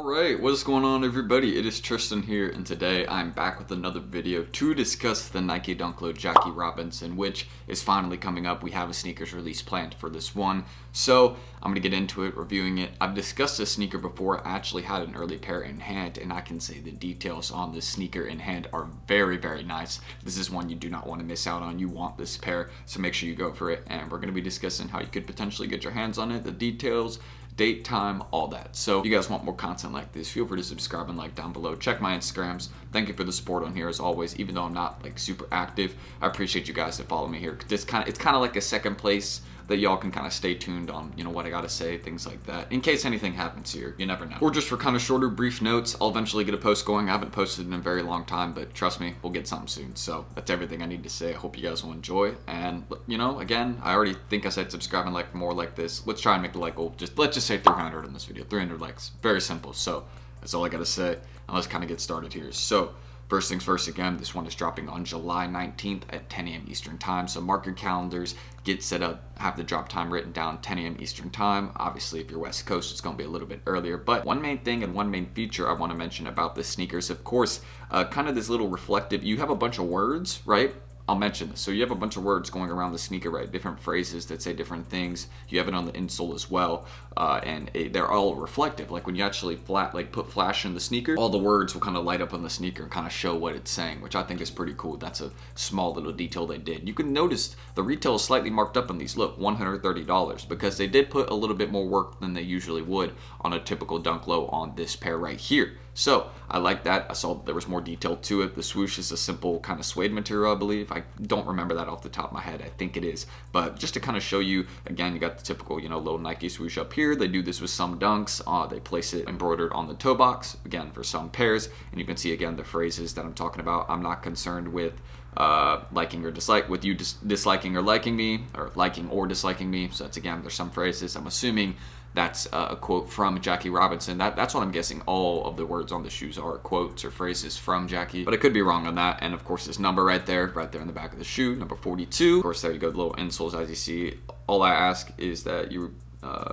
Alright, what is going on everybody? It is Tristan here, and today I'm back with another video to discuss the Nike Dunk Low Jackie Robinson, which is finally coming up. We have a sneakers release planned for this one, so I'm going to get into it, reviewing it. I've discussed this sneaker before. I actually had an early pair in hand, and I can say the details on this sneaker in hand are very, very nice. This is one you do not want to miss out on. You want this pair, so make sure you go for it, and we're going to be discussing how you could potentially get your hands on it, the details, date, time, all that. So if you guys want more content like this, feel free to subscribe and like down below. Check my Instagrams. Thank you for the support on here as always. Even though I'm not like super active, I appreciate you guys that follow me here. It's kind of like a second place that y'all can kind of stay tuned on, you know, what I gotta say, things like that, in case anything happens here. You never know. Or just for kind of shorter, brief notes, I'll eventually get a post going. I haven't posted in a very long time, but trust me, we'll get something soon. So that's everything I need to say. I hope you guys will enjoy. And, you know, again, I already think I said subscribe and like for more like this. Let's try and make the like goal. Let's just say 300 in this video. 300 likes. Very simple. So that's all I gotta say. And let's kind of get started here. So first things first, again, this one is dropping on July 19th at 10 a.m. Eastern time. So mark your calendars, get set up, have the drop time written down, 10 a.m. Eastern time. Obviously, if you're West Coast, it's going to be a little bit earlier. But one main thing and one main feature I want to mention about this sneaker is, of course, kind of this little reflective. You have a bunch of words, right? I'll mention this. So you have a bunch of words going around the sneaker, right? Different phrases that say different things. You have it on the insole as well, and they're all reflective. Like when you actually put flash in the sneaker, all the words will kind of light up on the sneaker and kind of show what it's saying, which I think is pretty cool. That's a small little detail they did. You can notice the retail is slightly marked up on these. Look, $130, because they did put a little bit more work than they usually would on a typical Dunk Low on this pair right here. So I like that. I saw that there was more detail to it. The swoosh is a simple kind of suede material, I believe. I don't remember that off the top of my head. I think it is. But just to kind of show you, again, you got the typical, you know, low Nike swoosh up here. They do this with some dunks. They place it embroidered on the toe box, again, for some pairs. And you can see, again, the phrases that I'm talking about. I'm not concerned with liking or dislike, with you disliking or liking me, or liking or disliking me. So that's, again, there's some phrases. I'm assuming that's a quote from Jackie Robinson. That's what I'm guessing all of the words on the shoes are, quotes or phrases from Jackie. But I could be wrong on that. And of course, this number right there in the back of the shoe, number 42. Of course, there you go, the little insoles as you see. All I ask is that you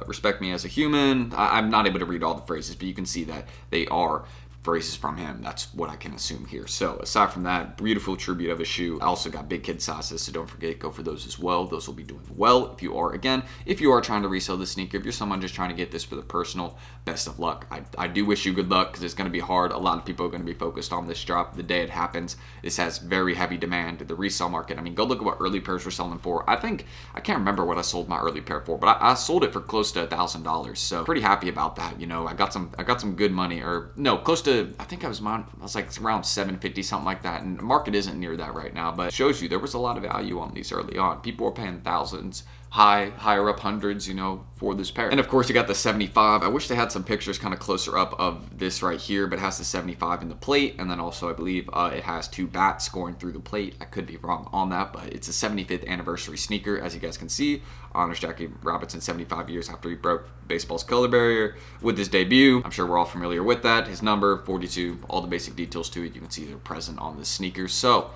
respect me as a human. I'm not able to read all the phrases, but you can see that they are phrases from him. That's what I can assume here. So aside from that, beautiful tribute of a shoe. I also got big kid sizes, so don't forget, go for those as well. Those will be doing well if you are trying to resell the sneaker. If you're someone just trying to get this for the personal, best of luck. I do wish you good luck, because it's going to be hard. A lot of people are going to be focused on this drop the day it happens. This has very heavy demand. The resale market, I mean, go look at what early pairs were selling for. I can't remember what I sold my early pair for, but I sold it for close to $1,000. So pretty happy about that. You know, I got some good money, or no, close to, I think I was like around $750, something like that. And the market isn't near that right now, but it shows you there was a lot of value on these early on. People were paying thousands, higher up hundreds, you know, for this pair. And of course, you got the 75. I wish they had some pictures kind of closer up of this right here, but it has the 75 in the plate. And then also, I believe it has two bats scoring through the plate. I could be wrong on that, but it's a 75th anniversary sneaker, as you guys can see. Honors Jackie Robinson 75 years after he broke baseball's color barrier with his debut. I'm sure we're all familiar with that. His number, 42, all the basic details to it, you can see they're present on this sneaker. So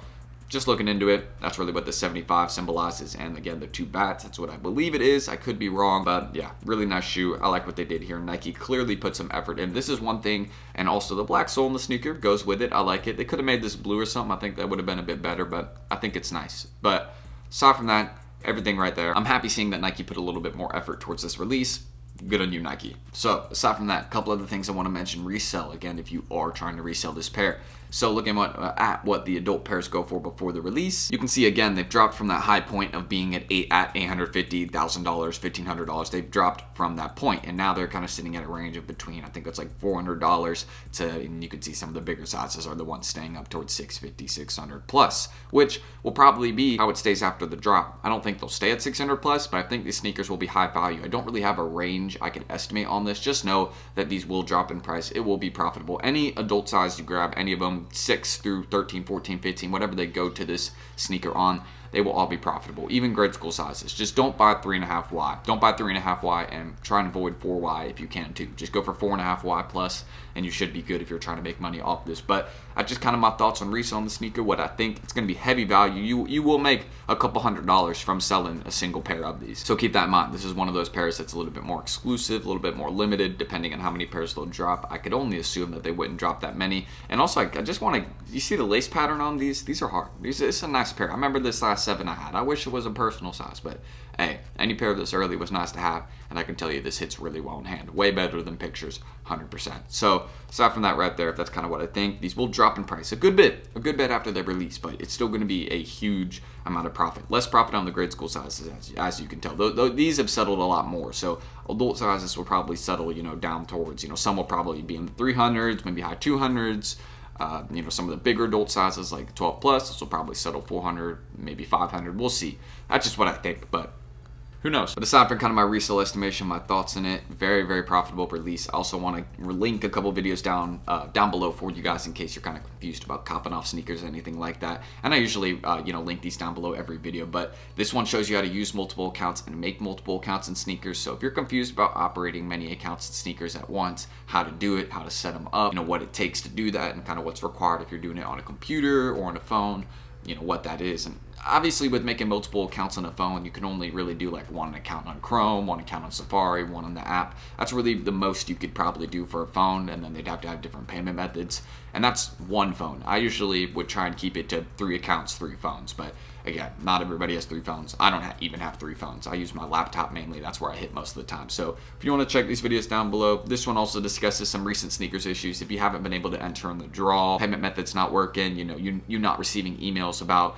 just looking into it, that's really what the 75 symbolizes. And again, the two bats, that's what I believe it is. I could be wrong, but yeah, really nice shoe. I like what they did here. Nike clearly put some effort in. This is one thing, and also the black sole in the sneaker goes with it. I like it. They could have made this blue or something. I think that would have been a bit better, but I think it's nice. But aside from that, everything right there. I'm happy seeing that Nike put a little bit more effort towards this release. Good on you, Nike. So aside from that, a couple other things I want to mention. Resell, again, if you are trying to resell this pair. So looking at what the adult pairs go for before the release, you can see, again, they've dropped from that high point of being at $850,000, $1,500. They've dropped from that point, and now they're kind of sitting at a range of between, I think it's like $400 to, and you can see some of the bigger sizes are the ones staying up towards $650, $600 plus, which will probably be how it stays after the drop. I don't think they'll stay at $600 plus, but I think these sneakers will be high value. I don't really have a range I can estimate on this. Just know that these will drop in price. It will be profitable. Any adult size you grab, any of them, 6 through 13, 14, 15, whatever they go to this sneaker on, they will all be profitable, even grade school sizes. Just don't buy 3.5Y. Don't buy 3.5Y, and try and avoid 4Y if you can too. Just go for 4.5Y plus, and you should be good if you're trying to make money off this. But that's just kind of my thoughts on reselling the sneaker. What I think, it's going to be heavy value. You will make a couple $100s from selling a single pair of these. So keep that in mind. This is one of those pairs that's a little bit more exclusive, a little bit more limited, depending on how many pairs they'll drop. I could only assume that they wouldn't drop that many. And also, I just want to, you see the lace pattern on these? These are hard. It's a nice pair. I remember this size 7 I had. I wish it was a personal size, but hey, any pair of this early was nice to have, and I can tell you this hits really well in hand. Way better than pictures, 100%. So aside from that right there, that's kind of what I think. These will drop in price a good bit after they release, but it's still going to be a huge amount of profit. Less profit on the grade school sizes, as you can tell. These have settled a lot more, so adult sizes will probably settle, down towards, some will probably be in the 300s, maybe high 200s. Some of the bigger adult sizes like 12 plus, this will probably settle 400, maybe 500. We'll see. That's just what I think, but who knows? But aside from kind of my resale estimation, my thoughts in it, very, very profitable release. I also want to link a couple videos down below for you guys in case you're kind of confused about copping off sneakers or anything like that. And I usually, link these down below every video. But this one shows you how to use multiple accounts and make multiple accounts in sneakers. So if you're confused about operating many accounts in sneakers at once, how to do it, how to set them up, what it takes to do that, and kind of what's required if you're doing it on a computer or on a phone, what that is. And obviously with making multiple accounts on a phone, you can only really do like one account on Chrome, one account on Safari, one on the app. That's really the most you could probably do for a phone, and then they'd have to have different payment methods. And that's one phone. I usually would try and keep it to 3 accounts, 3 phones. But again, not everybody has 3 phones. I don't even have 3 phones. I use my laptop mainly. That's where I hit most of the time. So if you want to check these videos down below, this one also discusses some recent sneakers issues. If you haven't been able to enter in the draw, payment method's not working, you're not receiving emails about,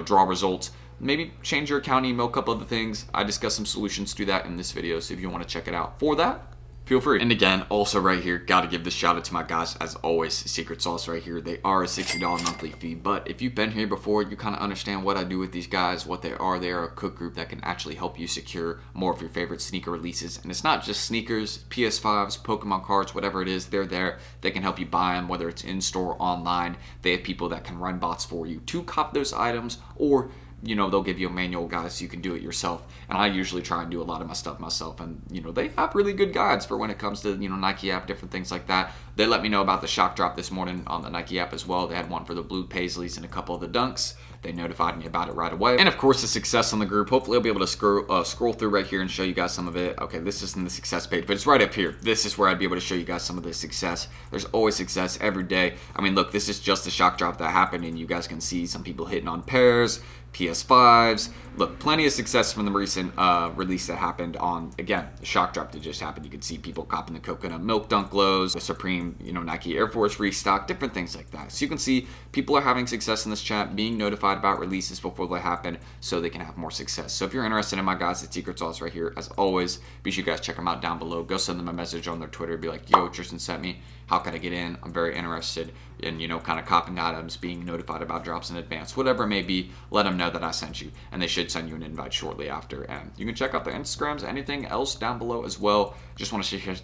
draw results, maybe change your account email, a couple other things. I discuss some solutions to that in this video. So if you want to check it out for that, feel free. And again, also right here, gotta give this shout out to my guys, as always, Secret Sauce right here. They are a $60 monthly fee, but if you've been here before, you kind of understand what I do with these guys, what they are. They are a cook group that can actually help you secure more of your favorite sneaker releases. And it's not just sneakers, PS5s, Pokemon cards, whatever it is, they're there. They can help you buy them, whether it's in-store, online. They have people that can run bots for you to cop those items, or they'll give you a manual guide so you can do it yourself. And I usually try and do a lot of my stuff myself. And, they have really good guides for when it comes to, Nike app, different things like that. They let me know about the shock drop this morning on the Nike app as well. They had one for the blue paisleys and a couple of the dunks. They notified me about it right away. And of course, the success on the group. Hopefully I'll be able to scroll through right here and show you guys some of it. Okay, this isn't the success page, but it's right up here. This is where I'd be able to show you guys some of the success. There's always success every day. I mean, look, this is just the shock drop that happened, and you guys can see some people hitting on pairs, PS5s. Look, plenty of success from the recent release that happened on, again, the shock drop that just happened. You can see people copping the coconut milk dunk lows, the Supreme, Nike Air Force restock, different things like that. So you can see people are having success in this chat, being notified about releases before they happen so they can have more success. So if you're interested in my guys at Secret Sauce right here, as always, be sure you guys check them out down below. Go send them a message on their Twitter. Be like, yo, Tristan sent me. How can I get in? I'm very interested in, kind of copying items, being notified about drops in advance, whatever it may be. Let them know that I sent you, and they should send you an invite shortly after. And you can check out their Instagrams, anything else down below as well. Just want to say,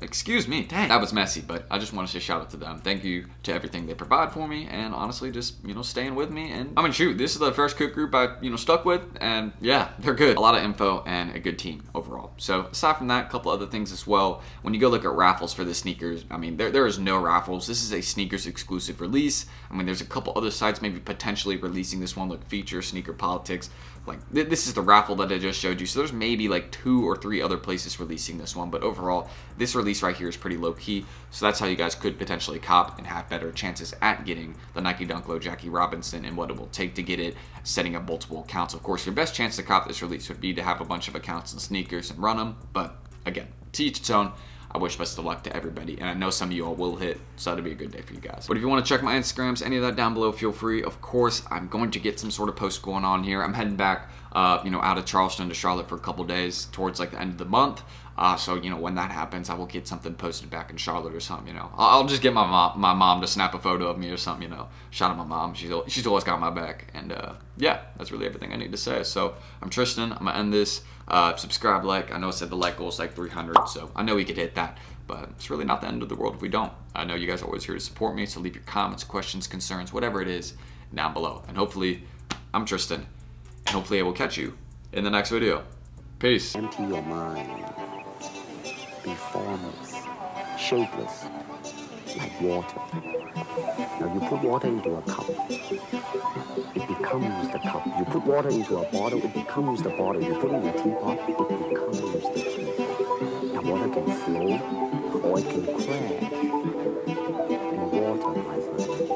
excuse me, dang, that was messy, but I just want to say shout out to them. Thank you to everything they provide for me, and honestly, just, staying with me. And I mean, shoot, this is the first cook group I, stuck with, and yeah, they're good. A lot of info and a good team overall. So aside from that, a couple other things as well. When you go look at raffles for the sneakers, I mean, there is no raffles. This is a sneakers exclusive release. I mean, there's a couple other sites maybe potentially releasing this one, like Feature, Sneaker Politics. Like, this is the raffle that I just showed you. So there's maybe like 2 or 3 other places releasing this one. But overall, this release right here is pretty low key. So that's how you guys could potentially cop and have better chances at getting the Nike Dunk Low Jackie Robinson and what it will take to get it, setting up multiple accounts. Of course, your best chance to cop this release would be to have a bunch of accounts and sneakers and run them. But again, to each its own. I wish best of luck to everybody, and I know some of you all will hit, so that'll be a good day for you guys. But if you want to check my Instagrams, any of that down below, feel free. Of course, I'm going to get some sort of post going on here. I'm heading back, out of Charleston to Charlotte for a couple days towards like the end of the month. So, when that happens, I will get something posted back in Charlotte or something, I'll just get my mom to snap a photo of me or something, Shout out my mom. She's always got my back. And, yeah, that's really everything I need to say. So, I'm Tristan. I'm going to end this. Subscribe, like. I know I said the like goal is like 300, so I know we could hit that. But it's really not the end of the world if we don't. I know you guys are always here to support me, so leave your comments, questions, concerns, whatever it is, down below. And hopefully, I'm Tristan. And hopefully I will catch you in the next video. Peace. Empty your mind. Be formless, shapeless, like water. Now you put water into a cup, it becomes the cup. You put water into a bottle, it becomes the bottle. You put it in a teapot, it becomes the teapot. Now water can flow or it can crash. In water, my friend,